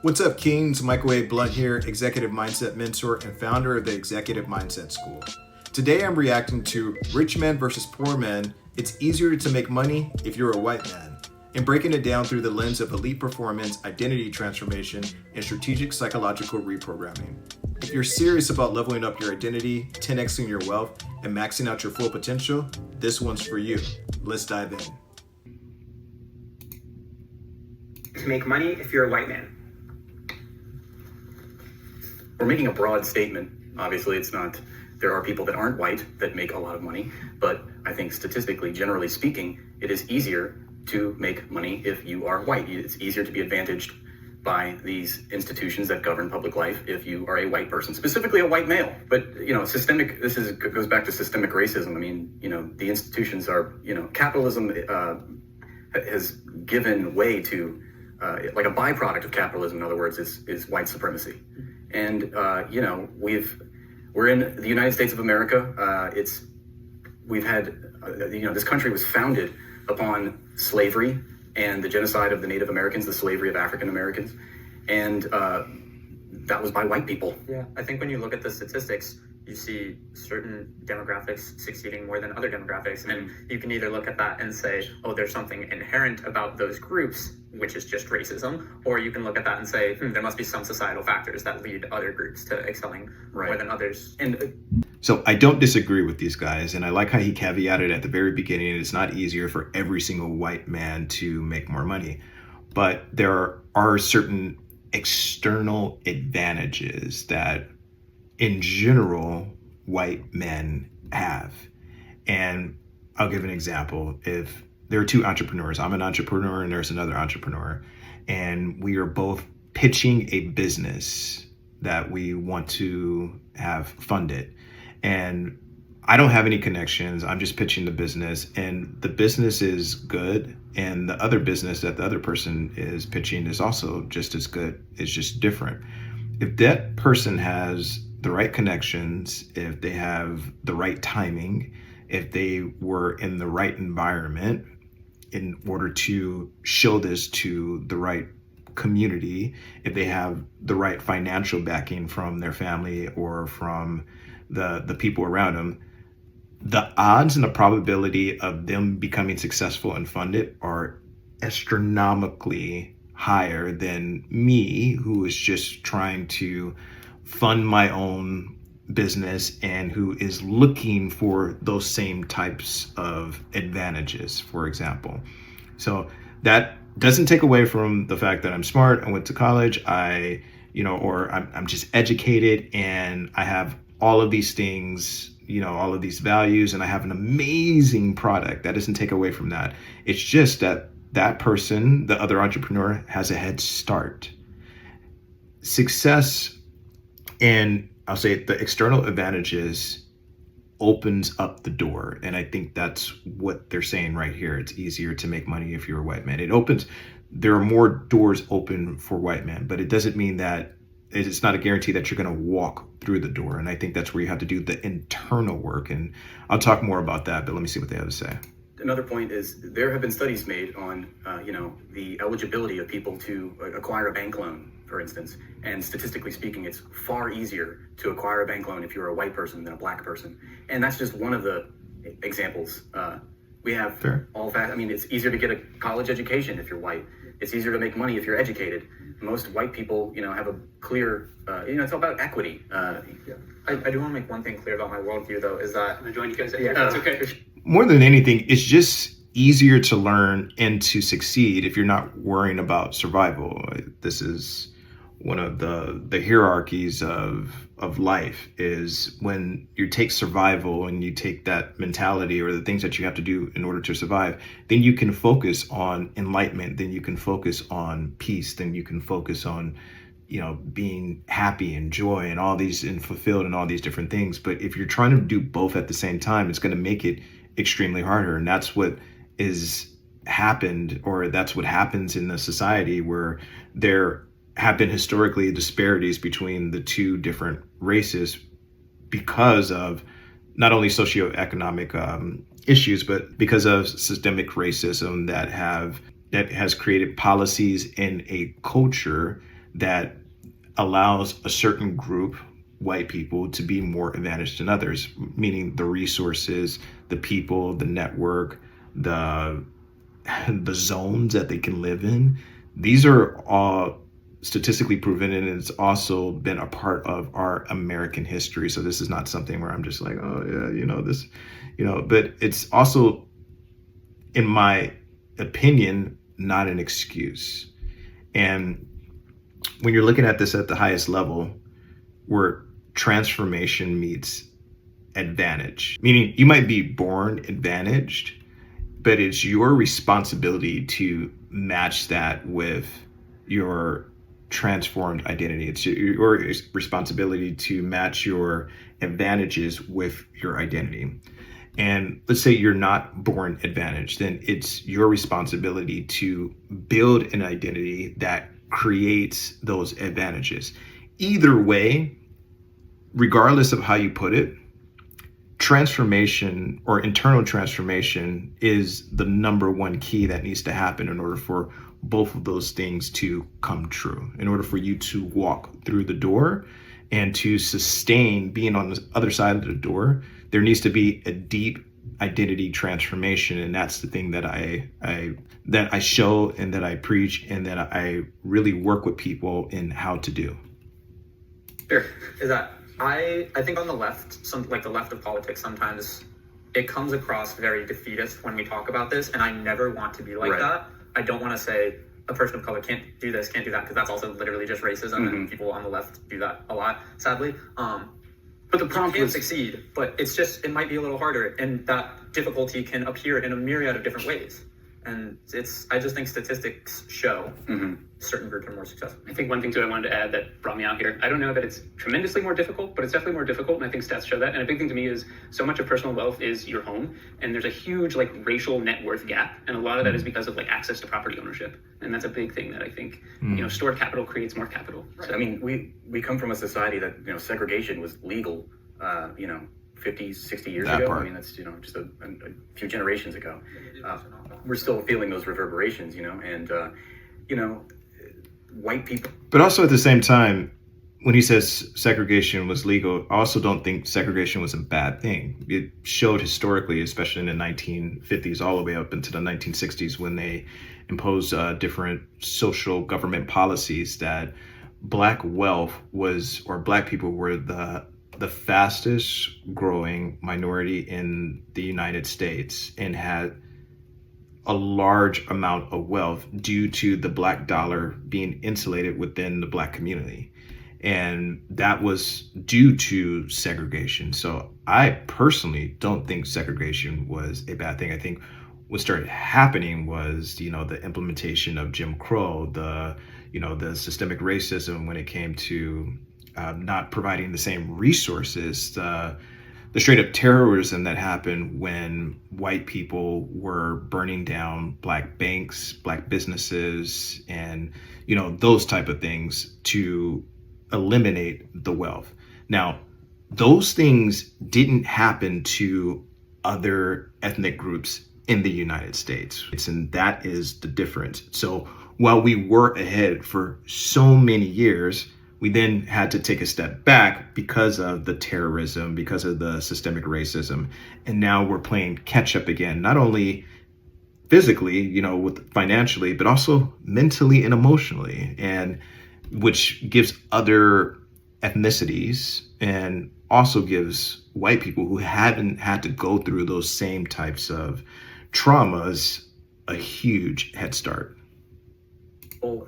What's up, Kings? Microwave Blunt here, Executive Mindset Mentor and founder of the Executive Mindset School. Today I'm reacting to Rich Men versus Poor Men. It's easier to make money if you're a white man, and breaking it down through the lens of elite performance, identity transformation, and strategic psychological reprogramming. If you're serious about leveling up your identity, 10xing your wealth, and maxing out your full potential, this one's for you. Let's dive in. To make money if you're a white man. We're making a broad statement. Obviously, it's not, there are people that aren't white that make a lot of money, but I think statistically, generally speaking, it is easier to make money if you are white. It's easier to be advantaged by these institutions that govern public life if you are a white person, specifically a white male. But, goes back to systemic racism. I mean, the institutions are, capitalism has given way to, like a byproduct of capitalism, in other words, is white supremacy. And, we're in the United States of America. This country was founded upon slavery and the genocide of the Native Americans, the slavery of African Americans. And that was by white people. Yeah, I think when you look at the statistics, you see certain demographics succeeding more than other demographics. And you can either look at that and say, oh, there's something inherent about those groups, which is just racism, or you can look at that and say, there must be some societal factors that lead other groups to excelling more than others. So I don't disagree with these guys, and I like how he caveated at the very beginning, it's not easier for every single white man to make more money. But there are certain external advantages that in general white men have. And I'll give an example. If there are two entrepreneurs, I'm an entrepreneur and there's another entrepreneur, and we are both pitching a business that we want to have funded. And I don't have any connections. I'm just pitching the business, and the business is good. And the other business that the other person is pitching is also just as good. It's just different. If that person has the right connections, if they have the right timing, if they were in the right environment in order to show this to the right community, if they have the right financial backing from their family or from the people around them, the odds and the probability of them becoming successful and funded are astronomically higher than me, who is just trying to fund my own business and who is looking for those same types of advantages, for example. So that doesn't take away from the fact that I'm smart, I went to college, I'm just educated and I have all of these things, all of these values, and I have an amazing product. That doesn't take away from that. It's just that that person, the other entrepreneur, has a head start. Success, and I'll say the external advantages, opens up the door. And I think that's what they're saying right here. It's easier to make money if you're a white man. There are more doors open for white men, but it doesn't mean that it's not a guarantee that you're going to walk through the door. And I think that's where you have to do the internal work. And I'll talk more about that, but let me see what they have to say. Another point is there have been studies made on, the eligibility of people to acquire a bank loan, for instance. And statistically speaking, it's far easier to acquire a bank loan if you're a white person than a black person. And that's just one of the examples. We have it's easier to get a college education if you're white. It's easier to make money if you're educated. Most white people, have a clear, it's all about equity. I do want to make one thing clear about my worldview, though, is that I joined you guys. Yeah, that's okay. More than anything, it's just easier to learn and to succeed if you're not worrying about survival. This is one of the hierarchies of life, is when you take survival and you take that mentality or the things that you have to do in order to survive, then you can focus on enlightenment, then you can focus on peace, then you can focus on being happy and joy and all these and fulfilled and all these different things. But if you're trying to do both at the same time, it's going to make it extremely harder. And that's what that's what happens in the society, where there have been historically disparities between the two different races because of not only socioeconomic issues, but because of systemic racism that has created policies in a culture that allows a certain group, white people, to be more advantaged than others, meaning the resources, the people, the network, the zones that they can live in. These are all statistically proven, and it's also been a part of our American history. So this is not something where I'm just like, oh yeah, this, but it's also, in my opinion, not an excuse. And when you're looking at this at the highest level, where transformation meets advantage, meaning you might be born advantaged, but it's your responsibility to match that with your transformed identity. It's your responsibility to match your advantages with your identity. And let's say you're not born advantaged, then it's your responsibility to build an identity that creates those advantages. Either way, regardless of how you put it, transformation or internal transformation is the number one key that needs to happen in order for both of those things to come true. In order for you to walk through the door and to sustain being on the other side of the door, there needs to be a deep identity transformation. And that's the thing that I show and that I preach and that I really work with people in how to do. Sure. Is that I think on the left, like the left of politics, sometimes it comes across very defeatist when we talk about this, and I never want to be like that. I don't want to say a person of color can't do this, can't do that, because that's also literally just racism, and people on the left do that a lot, sadly. But the prompt can succeed, but it might be a little harder, and that difficulty can appear in a myriad of different ways. And I just think statistics show certain groups are more successful. I think one thing too I wanted to add that brought me out here, I don't know that it's tremendously more difficult, but it's definitely more difficult, and I think stats show that. And a big thing to me is so much of personal wealth is your home, and there's a huge racial net worth gap, and a lot of that is because of access to property ownership, and that's a big thing that I think stored capital creates more capital. Right. So, I mean, we come from a society that segregation was legal 50, 60 years ago. I mean, that's just a few generations ago. We're still feeling those reverberations, and white people. But also at the same time, when he says segregation was legal, I also don't think segregation was a bad thing. It showed historically, especially in the 1950s, all the way up into the 1960s, when they imposed different social government policies, that Black wealth or Black people were the fastest growing minority in the United States and had a large amount of wealth due to the Black dollar being insulated within the Black community. And that was due to segregation. So I personally don't think segregation was a bad thing. I think what started happening was, the implementation of Jim Crow, the systemic racism when it came to not providing the same resources, the straight up terrorism that happened when white people were burning down Black banks, Black businesses, and, those type of things to eliminate the wealth. Now, those things didn't happen to other ethnic groups in the United States. And that is the difference. So while we were ahead for so many years, we then had to take a step back because of the terrorism, because of the systemic racism. And now we're playing catch up again, not only physically, with financially, but also mentally and emotionally, and which gives other ethnicities and also gives white people who haven't had to go through those same types of traumas a huge head start. People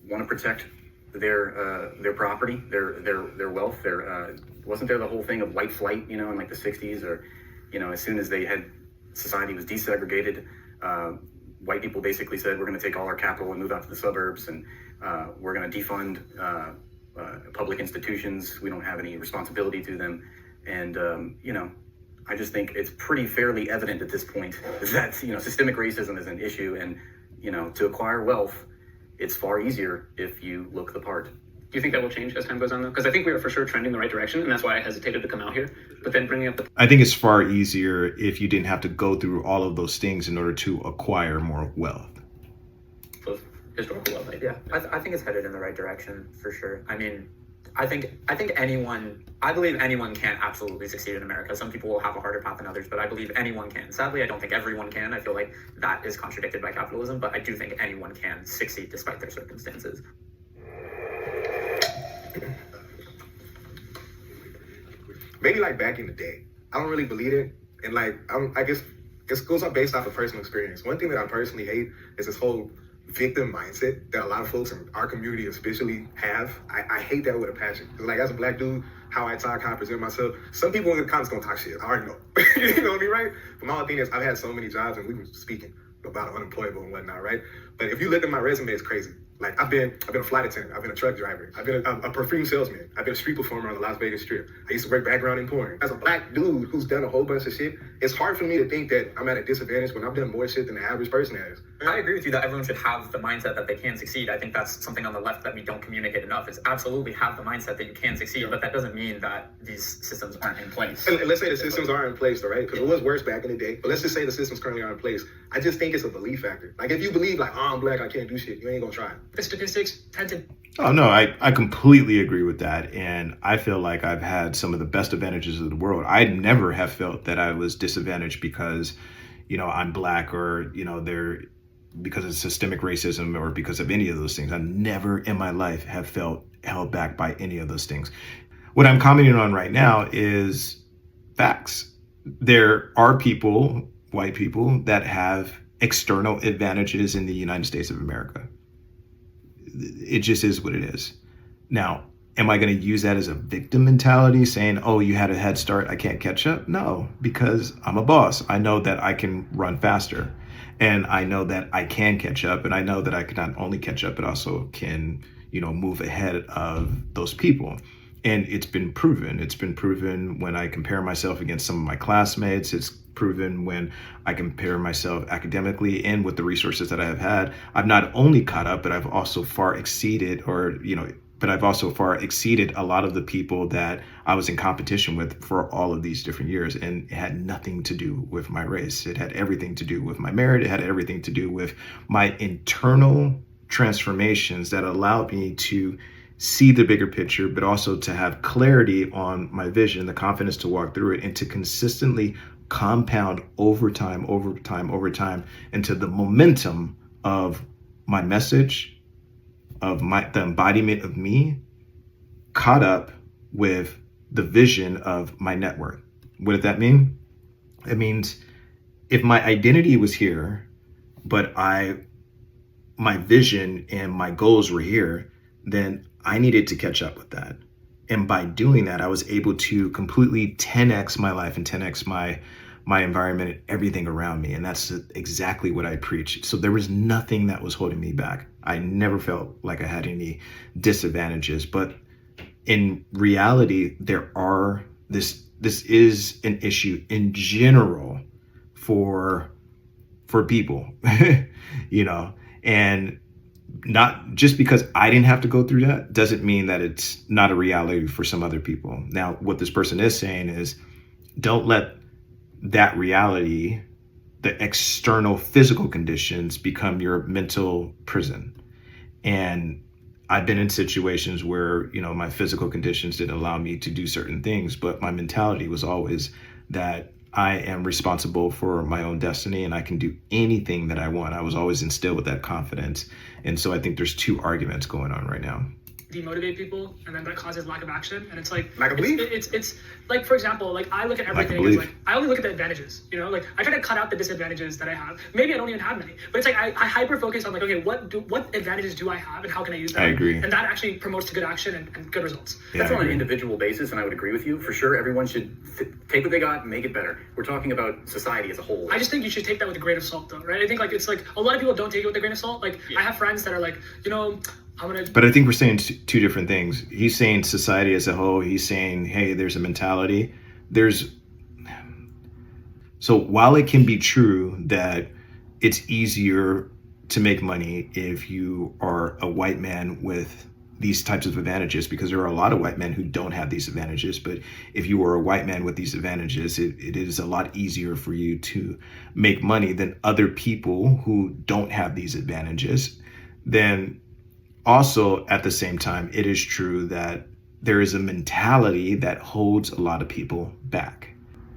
want to protect their property, their wealth. Wasn't there the whole thing of white flight, in the 60s, or as soon as society was desegregated, white people basically said, we're going to take all our capital and move out to the suburbs, and we're going to defund public institutions. We don't have any responsibility to them. And I just think it's pretty fairly evident at this point that systemic racism is an issue, and to acquire wealth, it's far easier if you look the part. Do you think that will change as time goes on, though? Because I think we are for sure trending the right direction, and that's why I hesitated to come out here. But then bringing up I think it's far easier if you didn't have to go through all of those things in order to acquire more wealth. historical wealth. Yeah, I think it's headed in the right direction for sure. I mean, I believe anyone can absolutely succeed in America. Some people will have a harder path than others, but I believe anyone can. Sadly, I don't think everyone can. I feel like that is contradicted by capitalism, but I do think anyone can succeed despite their circumstances. Maybe like back in the day, I don't really believe it, and like I guess it goes up based off of personal experience. One thing that I personally hate is this whole victim mindset that a lot of folks in our community especially have. I hate that with a passion. 'Cause like as a black dude, how I talk, how I present myself, some people in the comments gonna talk shit. I already know. You know what I mean, right? But my whole thing is I've had so many jobs, and we were speaking about unemployable and whatnot, right? But if you look at my resume, it's crazy. Like I've been a flight attendant, I've been a truck driver, I've been a perfume salesman, I've been a street performer on the Las Vegas Strip. I used to work background in porn. As a black dude who's done a whole bunch of shit, it's hard for me to think that I'm at a disadvantage when I've done more shit than the average person has. I agree with you that everyone should have the mindset that they can succeed. I think that's something on the left that we don't communicate enough. It's absolutely have the mindset that you can succeed, but that doesn't mean that these systems aren't in place. And let's say the systems are in place, though, right? Because it was worse back in the day. But let's just say the systems currently are in place. I just think it's a belief factor. Like if you believe like, oh, I'm black, I can't do shit, you ain't gonna try. The statistics tend to... Oh, no, I completely agree with that. And I feel like I've had some of the best advantages of the world. I never have felt that I was disadvantaged because, I'm black or, because of systemic racism or because of any of those things. I never in my life have felt held back by any of those things. What I'm commenting on right now is facts. There are people, white people, that have external advantages in the United States of America. It just is what it is. Now, am I going to use that as a victim mentality, saying, oh, you had a head start, I can't catch up? No, because I'm a boss. I know that I can run faster, and I know that I can catch up, and I know that I can not only catch up, but also can, move ahead of those people. And it's been proven. It's been proven when I compare myself against some of my classmates. It's proven when I compare myself academically and with the resources that I have had. I've not only caught up, but I've also far exceeded a lot of the people that I was in competition with for all of these different years. And it had nothing to do with my race. It had everything to do with my merit. It had everything to do with my internal transformations that allowed me to see the bigger picture, but also to have clarity on my vision, the confidence to walk through it, and to consistently compound over time into the momentum of my message, of the embodiment of me, caught up with the vision of my network. What did that mean? It means if my identity was here, but my vision and my goals were here, then I needed to catch up with that. And by doing that, I was able to completely 10x my life and 10x my environment and everything around me. And that's exactly what I preach. So there was nothing that was holding me back. I never felt like I had any disadvantages. But in reality, this is an issue in general for people, and not just because I didn't have to go through that doesn't mean that it's not a reality for some other people. Now, what this person is saying is, don't let that reality, the external physical conditions, become your mental prison. And I've been in situations where, my physical conditions didn't allow me to do certain things, but my mentality was always that I am responsible for my own destiny and I can do anything that I want. I was always instilled with that confidence. And so I think there's two arguments going on right now. Demotivate people, and then that causes lack of action. And it's like, Lack of belief? It's like, for example, like I look at everything as like, I only look at the advantages, like I try to cut out the disadvantages that I have. Maybe I don't even have many, but it's like I hyper focus on like, okay, what advantages do I have and how can I use them? I agree. And that actually promotes to good action and good results. Yeah, That's on an individual basis, and I would agree with you. For sure, everyone should take what they got and make it better. We're talking about society as a whole. I just think you should take that with a grain of salt, though, right? I think like it's like a lot of people don't take it with a grain of salt. Like I have friends that are like, But I think we're saying two different things. He's saying society as a whole. He's saying, hey, there's a mentality. So while it can be true that it's easier to make money if you are a white man with these types of advantages, because there are a lot of white men who don't have these advantages, but if you are a white man with these advantages, it is a lot easier for you to make money than other people who don't have these advantages. then also at the same time, it is true that there is a mentality that holds a lot of people back.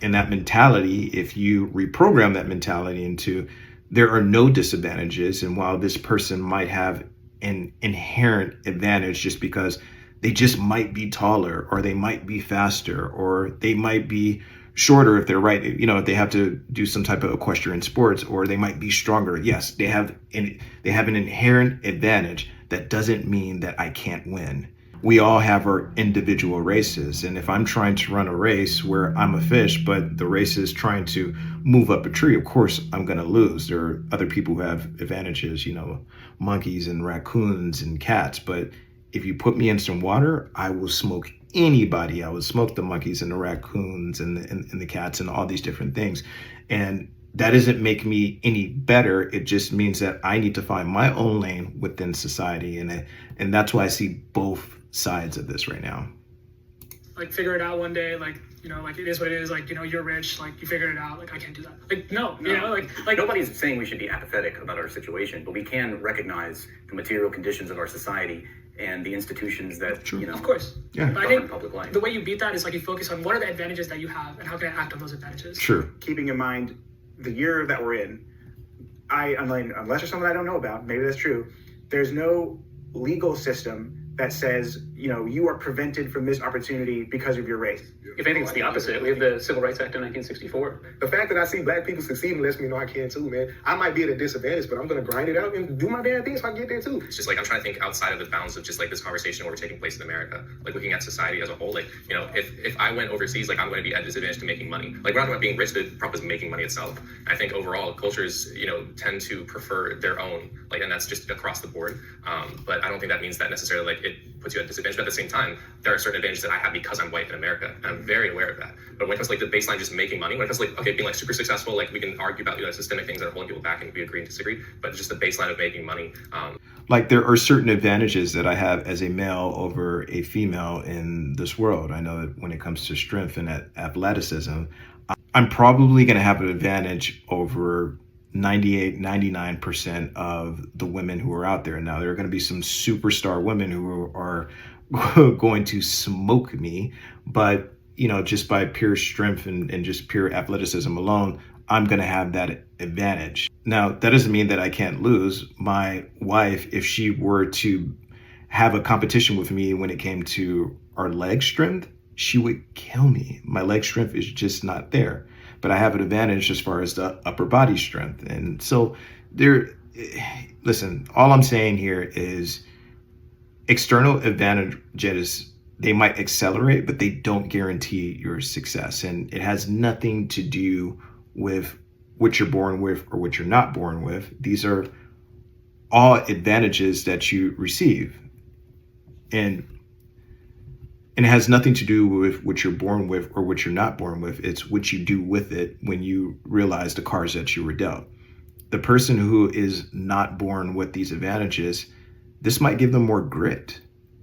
And that mentality, if you reprogram that mentality into there are no disadvantages, and while this person might have an inherent advantage just because they just might be taller, or they might be faster, or they might be shorter if they're right, if they have to do some type of equestrian sports, or they might be stronger. Yes, they have an inherent advantage. That doesn't mean that I can't win. We all have our individual races. And if I'm trying to run a race where I'm a fish, but the race is trying to move up a tree, of course, I'm going to lose. There are other people who have advantages, monkeys and raccoons and cats. But if you put me in some water, I will smoke anybody. I would smoke the monkeys and the raccoons and the cats and all these different things. And that doesn't make me any better. It just means that I need to find my own lane within society. And that's why I see both sides of this right now. Like, figure it out one day, like it is what it is, you're rich, you figured it out, I can't do that. No. Nobody's saying we should be apathetic about our situation, but we can recognize the material conditions of our society and the institutions that, of course. Yeah. But I think public life. the way you beat that is you focus on what are the advantages that you have and how can I act on those advantages. Sure. Keeping in mind the year that we're in, unless there's something I don't know about, maybe that's true, there's no legal system that says, you are prevented from this opportunity because of your race. If anything, it's the opposite. We have the Civil Rights Act of 1964. The fact that I see black people succeeding lets me know I can too, man. I might be at a disadvantage, but I'm going to grind it out and do my damn thing so I can get there too. It's just I'm trying to think outside of the bounds of just this conversation over taking place in America, looking at society as a whole. If I went overseas, I'm going to be at a disadvantage to making money. We're not talking about being rich, the problem is making money itself. I think overall cultures, tend to prefer their own, and that's just across the board. But I don't think that means that necessarily it puts you at a disadvantage. But at the same time, there are certain advantages that I have because I'm white in America, and I'm very aware of that. But when it comes to the baseline, just making money, when it comes to being super successful, we can argue about systemic things that are holding people back, and we agree and disagree. But just the baseline of making money. There are certain advantages that I have as a male over a female in this world. I know that when it comes to strength and athleticism, I'm probably going to have an advantage over 98-99% of the women who are out there. Now, there are going to be some superstar women who are going to smoke me, but just by pure strength and just pure athleticism alone, I'm going to have that advantage. Now, that doesn't mean that I can't lose. My wife, if she were to have a competition with me when it came to our leg strength, she would kill me. My leg strength is just not there. But I have an advantage as far as the upper body strength. And so listen, all I'm saying here is external advantages, they might accelerate, but they don't guarantee your success. And it has nothing to do with what you're born with or what you're not born with. These are all advantages that you receive. And it has nothing to do with what you're born with or what you're not born with. It's what you do with it when you realize the cards that you were dealt. The person who is not born with these advantages, this might give them more grit.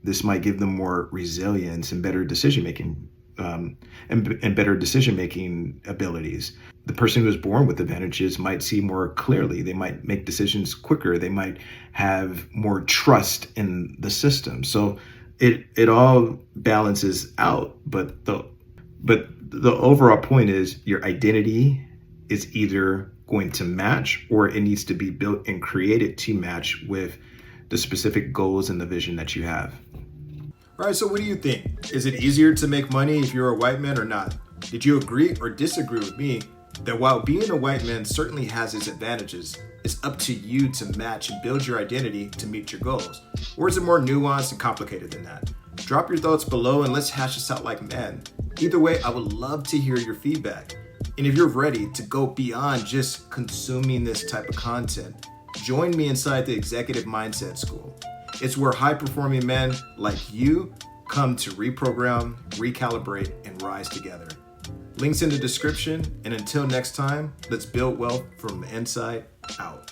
This might give them more resilience and better decision-making and better decision-making abilities. The person who is born with advantages might see more clearly. They might make decisions quicker. They might have more trust in the system. So it all balances out, but the overall point is your identity is either going to match or it needs to be built and created to match with the specific goals and the vision that you have. All right, so what do you think? Is it easier to make money if you're a white man or not? Did you agree or disagree with me that while being a white man certainly has its advantages, it's up to you to match and build your identity to meet your goals? Or is it more nuanced and complicated than that? Drop your thoughts below and let's hash this out like men. Either way, I would love to hear your feedback. And if you're ready to go beyond just consuming this type of content, join me inside the Executive Mindset School. It's where high-performing men like you come to reprogram, recalibrate, and rise together. Links in the description, and until next time, let's build wealth from the inside out.